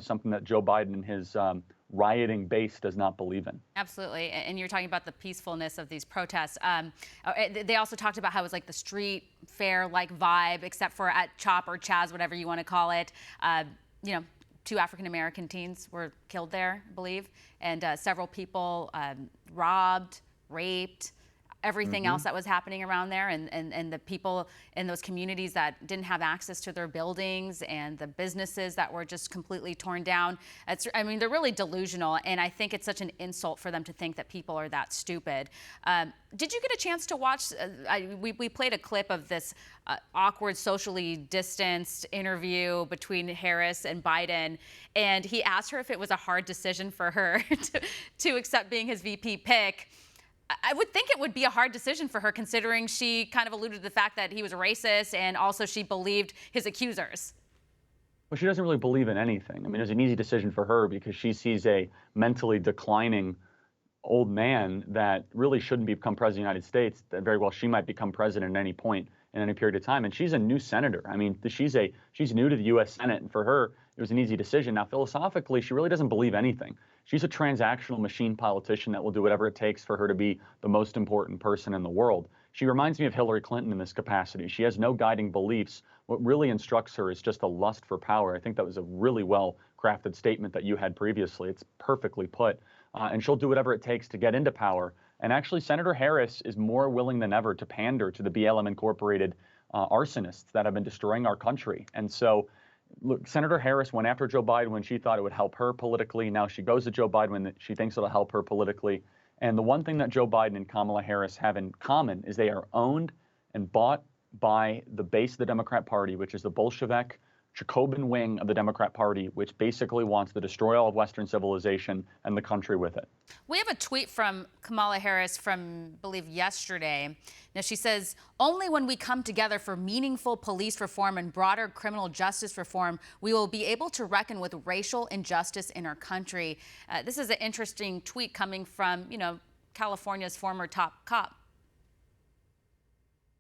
something that Joe Biden and his rioting base does not believe in. Absolutely. And you're talking about the peacefulness of these protests. They also talked about how it was like the street fair-like vibe, except for at Chop or Chaz, whatever you want to call it. You know, 2 African-American teens were killed there, I believe, and several people robbed, raped, everything else that was happening around there, and the people in those communities that didn't have access to their buildings, and the businesses that were just completely torn down. I mean, they're really delusional, and I think it's such an insult for them to think that people are that stupid. Did you get a chance to watch? We played a clip of this awkward, socially distanced interview between Harris and Biden, and he asked her if it was a hard decision for her to accept being his VP pick. I would think it would be a hard decision for her, considering she kind of alluded to the fact that he was a racist, and also she believed his accusers. Well, she doesn't really believe in anything. I mean, it's an easy decision for her because she sees a mentally declining old man that really shouldn't become president of the United States, that very well she might become president at any point in any period of time. And she's a new senator. I mean, she's new to the U.S. Senate, and for her, it was an easy decision. Now, philosophically, she really doesn't believe anything. She's a transactional machine politician that will do whatever it takes for her to be the most important person in the world. She reminds me of Hillary Clinton in this capacity. She has no guiding beliefs. What really instructs her is just a lust for power. I think that was a really well-crafted statement that you had previously. It's perfectly put. And she'll do whatever it takes to get into power. And actually, Senator Harris is more willing than ever to pander to the BLM Incorporated arsonists that have been destroying our country. And so, look, Senator Harris went after Joe Biden when she thought it would help her politically. Now she goes to Joe Biden when she thinks it'll help her politically. And the one thing that Joe Biden and Kamala Harris have in common is they are owned and bought by the base of the Democrat Party, which is the Bolshevik, Jacobin wing of the Democrat Party, which basically wants to destroy all of Western civilization and the country with it. We have a tweet from Kamala Harris from, I believe, yesterday. Now, she says, only when we come together for meaningful police reform and broader criminal justice reform, we will be able to reckon with racial injustice in our country. This is an interesting tweet coming from, you know, California's former top cop.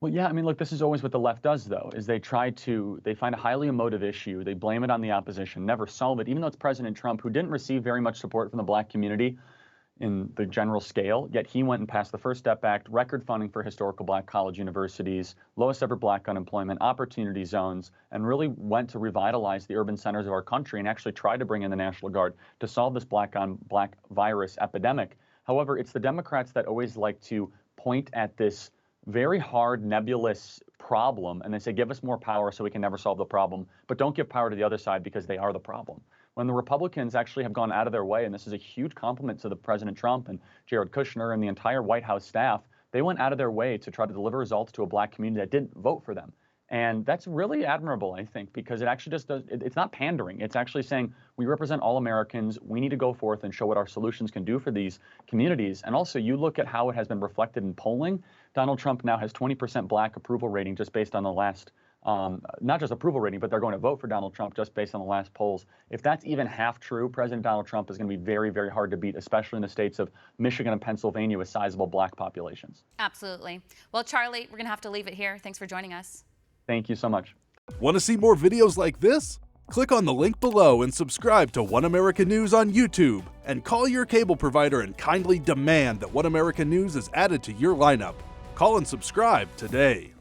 Well, yeah, I mean, look, this is always what the left does, though, is they find a highly emotive issue, they blame it on the opposition, never solve it, even though it's President Trump, who didn't receive very much support from the black community in the general scale, yet he went and passed the First Step Act, record funding for historical black college universities, lowest ever black unemployment, opportunity zones, and really went to revitalize the urban centers of our country and actually tried to bring in the National Guard to solve this black on black virus epidemic. However, it's the Democrats that always like to point at this very hard, nebulous problem, and they say, give us more power so we can never solve the problem, but don't give power to the other side because they are the problem. When the Republicans actually have gone out of their way, and this is a huge compliment to the President Trump and Jared Kushner and the entire White House staff, they went out of their way to try to deliver results to a black community that didn't vote for them. And that's really admirable, I think, because it actually just does, it's not pandering. It's actually saying we represent all Americans. We need to go forth and show what our solutions can do for these communities. And also, you look at how it has been reflected in polling. Donald Trump now has 20% black approval rating just based on the last, not just approval rating, but they're going to vote for Donald Trump just based on the last polls. If that's even half true, President Donald Trump is going to be very, very hard to beat, especially in the states of Michigan and Pennsylvania with sizable black populations. Absolutely. Well, Charlie, we're going to have to leave it here. Thanks for joining us. Thank you so much. Want to see more videos like this? Click on the link below and subscribe to One America News on YouTube. And call your cable provider and kindly demand that One America News is added to your lineup. Call and subscribe today.